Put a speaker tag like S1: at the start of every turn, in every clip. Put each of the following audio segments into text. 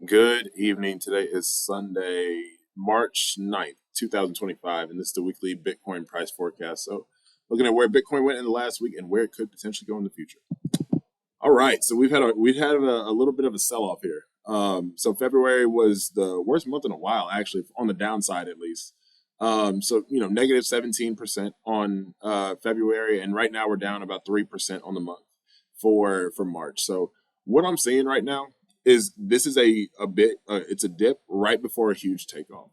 S1: Good evening. Today is Sunday, March 9th, 2025, and this is the weekly Bitcoin price forecast. So, looking at where Bitcoin went in the last week and where it could potentially go in the future. All right, so we've had a little bit of a sell-off here. So February was the worst month in a while, actually, on the downside at least. So negative 17% on February, and right now we're down about 3% on the month for March. So what I'm seeing right now is this is it's a dip right before a huge takeoff.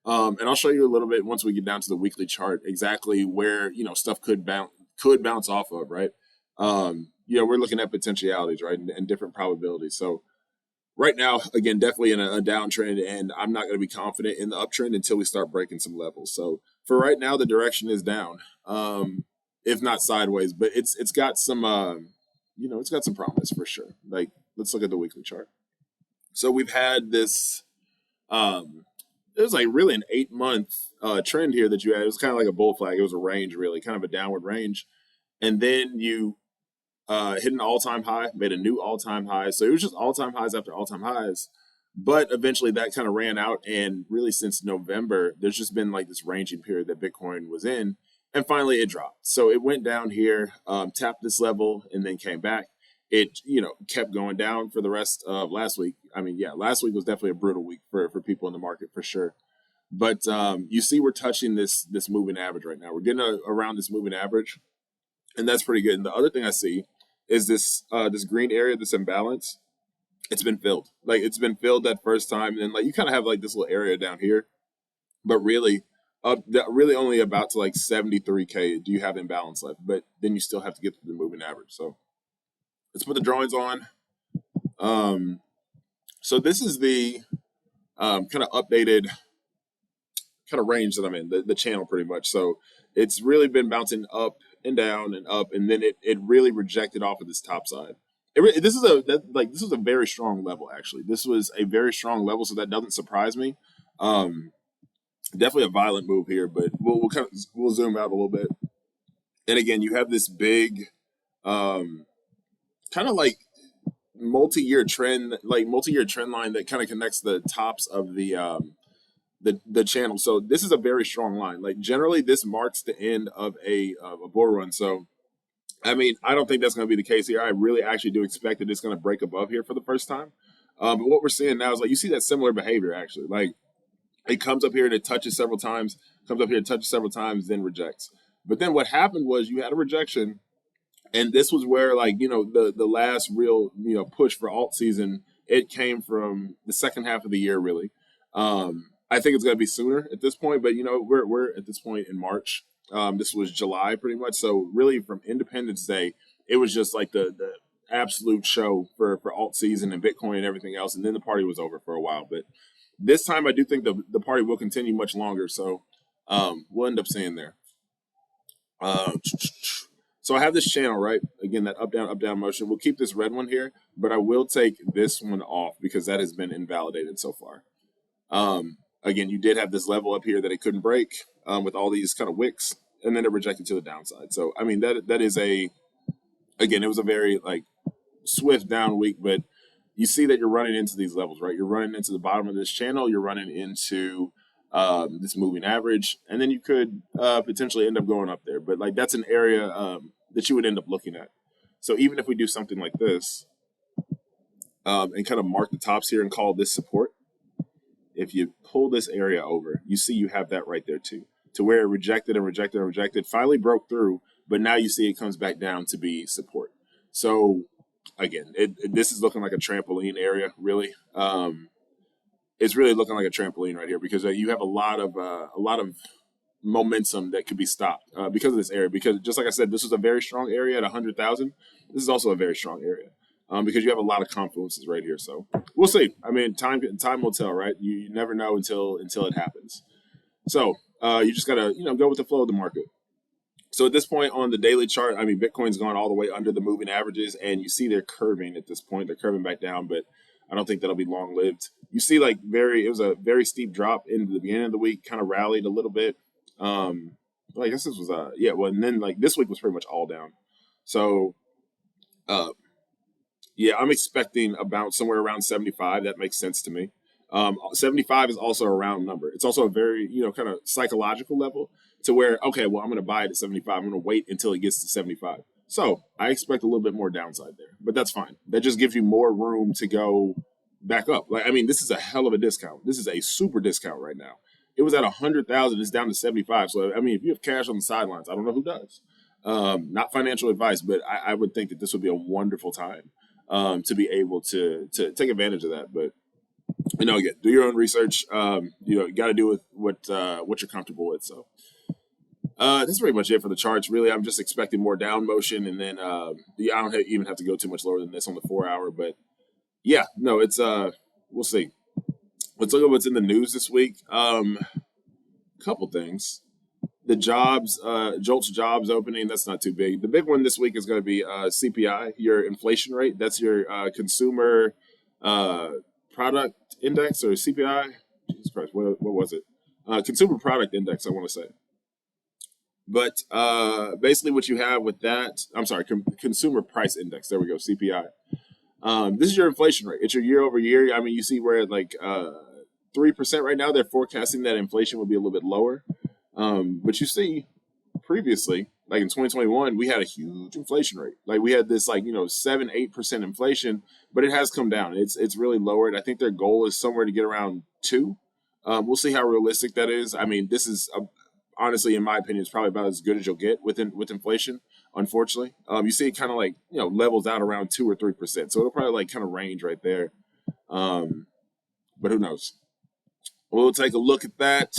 S1: And I'll show you a little bit once we get down to the weekly chart exactly where stuff could bounce off of, right? We're looking at potentialities, right, and different probabilities. So right now, again, definitely in a downtrend, and I'm not going to be confident in the uptrend until we start breaking some levels. So for right now, the direction is down, if not sideways, but it's got some it's got some promise for sure. Like, let's look at the weekly chart. So we've had this it was like really an 8-month trend here that you had. It was kind of like a bull flag. It was a range, really, kind of a downward range. And then you hit an all-time high, made a new all-time high. So it was just all-time highs after all-time highs. But eventually that kind of ran out. And really since November, there's just been like this ranging period that Bitcoin was in. And finally it dropped. So it went down here, tapped this level, and then came back. It, kept going down for the rest of last week. I mean, yeah, last week was definitely a brutal week for people in the market for sure. But you see we're touching this moving average right now. We're getting around this moving average, and that's pretty good. And the other thing I see is this green area, this imbalance. It's been filled. Like, it's been filled that first time, and like you kind of have like this little area down here, but really, really only about to like 73K do you have imbalance left. But then you still have to get to the moving average. So let's put the drawings on. So this is the kind of updated kind of range that I'm in, the channel pretty much. So it's really been bouncing up and down and up, and then it really rejected off of this top side. This is a very strong level, actually. This was a very strong level, so that doesn't surprise me. Definitely a violent move here, but we'll zoom out a little bit. And again, you have this big kind of like multi-year trend line that kind of connects the tops of the channel. So this is a very strong line. Like, generally this marks the end of a bull run. So I mean, I don't think that's going to be the case here. I really actually do expect that it's going to break above here for the first time. But what we're seeing now is like you see that similar behavior actually. Like, it comes up here and it touches several times, then rejects. But then what happened was you had a rejection, and this was where like the last real push for alt season, it came from the second half of the year really. I think it's going to be sooner at this point, but we're at this point in March. This was July pretty much. So really from Independence Day, it was just like the absolute show for alt season and Bitcoin and everything else. And then the party was over for a while. But this time I do think the party will continue much longer. So we'll end up seeing there. So I have this channel, right? Again, that up, down motion. We'll keep this red one here, but I will take this one off because that has been invalidated so far. Again, you did have this level up here that it couldn't break with all these kind of wicks, and then it rejected to the downside. So, I mean, that is it was a very like swift down week, but you see that you're running into these levels, right? You're running into the bottom of this channel. You're running into this moving average, and then you could potentially end up going up there. But like that's an area that you would end up looking at. So even if we do something like this and kind of mark the tops here and call this support, if you pull this area over, you see you have that right there too, to where it rejected and rejected and rejected, finally broke through, but now you see it comes back down to be support. So again, this is looking like a trampoline area, really. It's really looking like a trampoline right here because you have a lot of momentum that could be stopped because of this area. Because just like I said, this is a very strong area at 100,000. This is also a very strong area because you have a lot of confluences right here. So we'll see. I mean, time will tell, right? You never know until it happens. So you just gotta go with the flow of the market. So at this point on the daily chart, I mean, Bitcoin's gone all the way under the moving averages, and you see they're curving at this point. They're curving back down, but I don't think that'll be long lived. You see, like it was a very steep drop in the beginning of the week, kind of rallied a little bit. Well, I guess this was and then like this week was pretty much all down. So Yeah, I'm expecting about somewhere around 75. That makes sense to me. 75 is also a round number. It's also a very, kind of psychological level to where, okay, well, I'm going to buy it at 75. I'm going to wait until it gets to 75. So I expect a little bit more downside there, but that's fine. That just gives you more room to go back up. Like, I mean, this is a hell of a discount. This is a super discount right now. It was at 100,000. It's down to 75. So, I mean, if you have cash on the sidelines, I don't know who does. Not financial advice, but I would think that this would be a wonderful time to be able to take advantage of that. But again, do your own research. You got to do with what you're comfortable with. So that's pretty much it for the charts. Really, I'm just expecting more down motion, and then I don't even have to go too much lower than this on the 4 hour. But yeah, no, it's we'll see. Let's look at what's in the news this week. Couple things. The jobs, JOLTS jobs opening, that's not too big. The big one this week is going to be CPI, your inflation rate. That's your consumer product index, or CPI. Jesus Christ, what was it? Consumer product index, I want to say. But basically what you have with that, I'm sorry, consumer price index. There we go, CPI. This is your inflation rate. It's your year over year. I mean, you see we're at like 3% right now. They're forecasting that inflation will be a little bit lower. But you see, previously, like in 2021, we had a huge inflation rate. Like we had this 7-8% inflation, but it has come down. It's really lowered. I think their goal is somewhere to get around 2. We'll see how realistic that is. I mean, this is honestly, in my opinion, it's probably about as good as you'll get with inflation. Unfortunately, you see it kind of levels out around 2 or 3%. So it'll probably kind of range right there. But who knows? We'll take a look at that.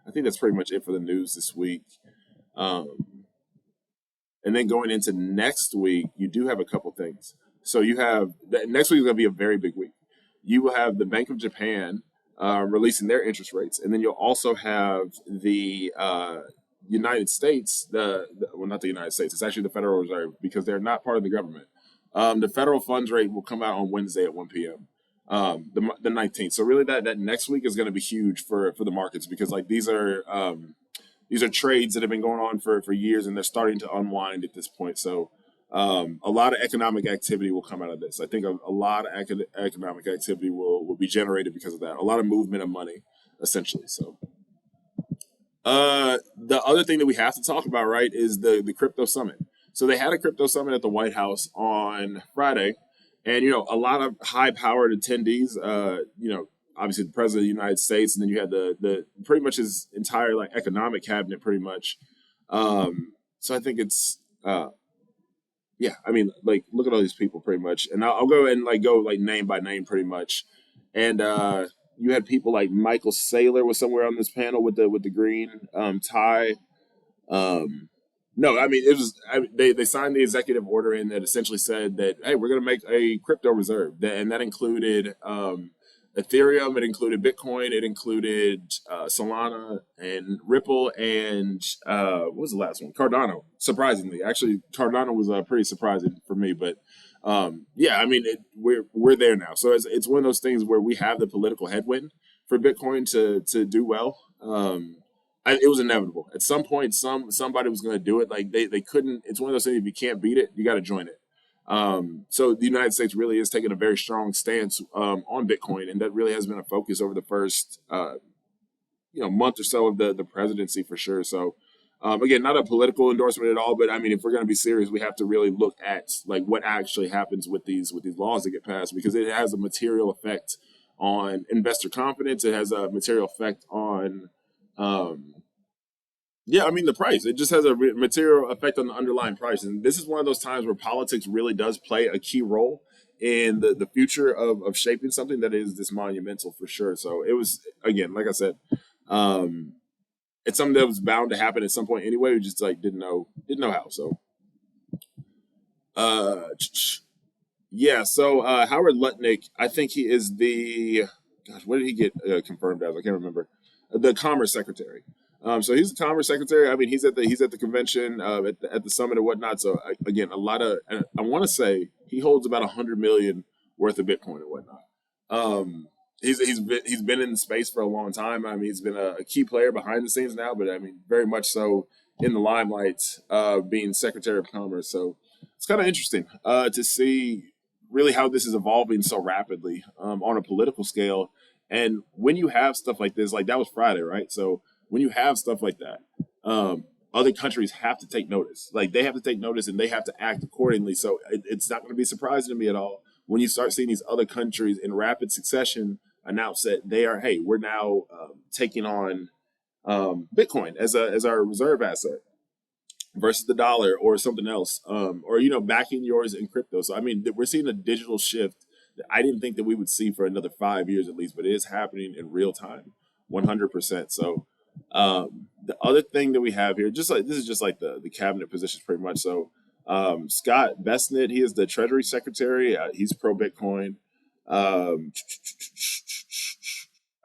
S1: I think that's pretty much it for the news this week. And then going into next week, you do have a couple things. So you have next week is going to be a very big week. You will have the Bank of Japan releasing their interest rates, and then you'll also have the United States. Well, not the United States. It's actually the Federal Reserve, because they're not part of the government. The federal funds rate will come out on Wednesday at 1 p.m. The 19th. So really that next week is going to be huge for the markets, because these are trades that have been going on for years, and they're starting to unwind at this point. So a lot of economic activity will come out of this. I think a lot of economic activity will be generated because of that. A lot of movement of money, essentially. So the other thing that we have to talk about, right, is the crypto summit. So they had a crypto summit at the White House on Friday. And, a lot of high-powered attendees, obviously the president of the United States, and then you had the pretty much his entire economic cabinet pretty much. So I think it's, yeah, I mean, look at all these people pretty much. And I'll go and go name by name pretty much. And you had people like Michael Saylor was somewhere on this panel with the green tie. No, I mean, it was they signed the executive order in that essentially said that, hey, we're going to make a crypto reserve, and that included Ethereum, it included Bitcoin, it included Solana and Ripple, and what was the last one? Cardano. Surprisingly, actually, Cardano was pretty surprising for me, but yeah, I mean, we're there now. So it's one of those things where we have the political headwind for Bitcoin to do well. It was inevitable. At some point, somebody was going to do it. They couldn't. It's one of those things. If you can't beat it, you got to join it. So the United States really is taking a very strong stance on Bitcoin, and that really has been a focus over the first month or so of the presidency for sure. So again, not a political endorsement at all, but I mean, if we're going to be serious, we have to really look at what actually happens with these laws that get passed, because it has a material effect on investor confidence. It has a material effect on yeah, I mean, the price. It just has a material effect on the underlying price. And this is one of those times where politics really does play a key role in the future of shaping something that is this monumental for sure. So it was, again, like I said, it's something that was bound to happen at some point anyway. We just didn't know how. So yeah, so Howard Lutnick, I think he is what did he get confirmed as? I can't remember. The Commerce Secretary. So he's the Commerce Secretary. I mean, he's at the convention, at the summit and whatnot. So again, a lot of, I want to say he holds about 100 million worth of Bitcoin and whatnot. He's been in the space for a long time. I mean, he's been a key player behind the scenes now, but I mean, very much so in the limelight, being Secretary of Commerce. So it's kind of interesting to see really how this is evolving so rapidly on a political scale. And when you have stuff like this, like that was Friday, right? So when you have stuff like that, other countries have to take notice. Like they have to take notice and they have to act accordingly. So it's not going to be surprising to me at all when you start seeing these other countries in rapid succession announce that they are, hey, we're now taking on Bitcoin as our reserve asset versus the dollar or something else, or backing yours in crypto. So I mean, we're seeing a digital shift that I didn't think that we would see for another 5 years at least, but it is happening in real time, 100%. So the other thing that we have here, just like this is just like the cabinet positions pretty much. So Scott Besnett, he is the Treasury Secretary. He's pro Bitcoin. I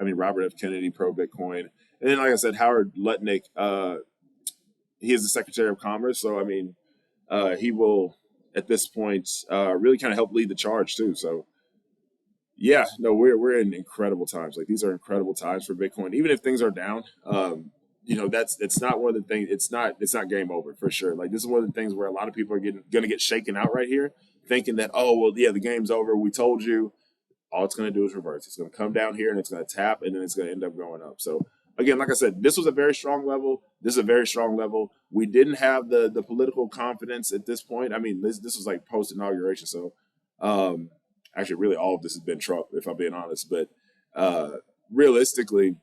S1: mean, Robert F. Kennedy, pro Bitcoin. And then, like I said, Howard Lutnick, he is the Secretary of Commerce. So, I mean, he will, at this point, really kind of help lead the charge, too. So, yeah, no, we're in incredible times. Like, these are incredible times for Bitcoin. Even if things are down, it's not one of the things, it's not game over for sure. Like, this is one of the things where a lot of people are going to get shaken out right here, thinking that, oh, well, yeah, the game's over. We told you. All it's going to do is reverse. It's going to come down here and it's going to tap and then it's going to end up going up. So again, like I said, this was a very strong level. This is a very strong level. We didn't have the political confidence at this point. I mean, this was like post inauguration. So actually, really, all of this has been Trump, if I'm being honest. But realistically,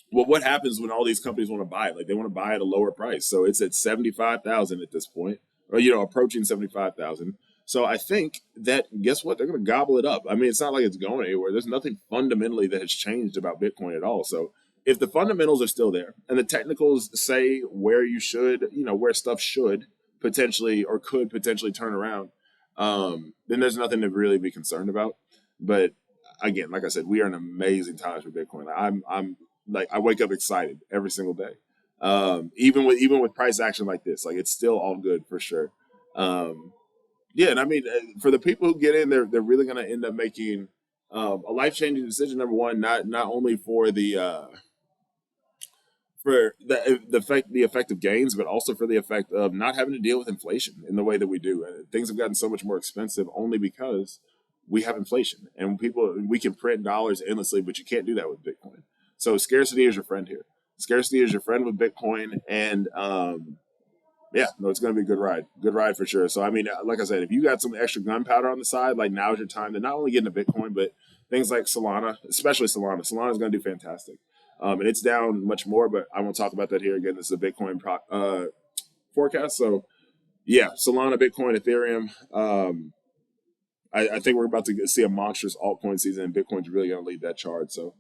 S1: well, what happens when all these companies want to buy it? Like they want to buy at a lower price. So it's at 75,000 at this point, or approaching 75,000. So I think that, guess what? They're going to gobble it up. I mean, it's not like it's going anywhere. There's nothing fundamentally that has changed about Bitcoin at all. So if the fundamentals are still there and the technicals say where you should, where stuff should potentially or could potentially turn around, then there's nothing to really be concerned about. But again, like I said, we are in amazing times for Bitcoin. I'm like, I wake up excited every single day. Even with price action like this, like it's still all good for sure. Yeah, and I mean, for the people who get in, they're really going to end up making a life changing decision. Number one, not only for the effect of gains, but also for the effect of not having to deal with inflation in the way that we do. Things have gotten so much more expensive only because we have inflation, and we can print dollars endlessly, but you can't do that with Bitcoin. So scarcity is your friend here. Scarcity is your friend with Bitcoin, and yeah, no, it's going to be a good ride. Good ride for sure. So, I mean, like I said, if you got some extra gunpowder on the side, like now's your time to not only get into Bitcoin, but things like Solana, especially Solana. Solana is going to do fantastic. And it's down much more, but I won't talk about that here. Again, this is a Bitcoin forecast. So, yeah, Solana, Bitcoin, Ethereum. I think we're about to see a monstrous altcoin season, and Bitcoin's really going to lead that charge. So,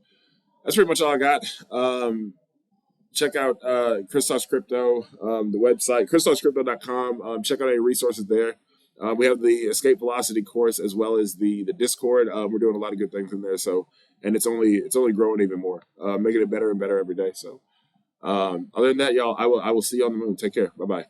S1: that's pretty much all I got. Check out Christos Crypto, the website, christoscrypto.com. Check out any resources there. We have the Escape Velocity course as well as the Discord. We're doing a lot of good things in there. So, and it's only growing even more, making it better and better every day. So, other than that, y'all, I will see you on the moon. Take care. Bye bye.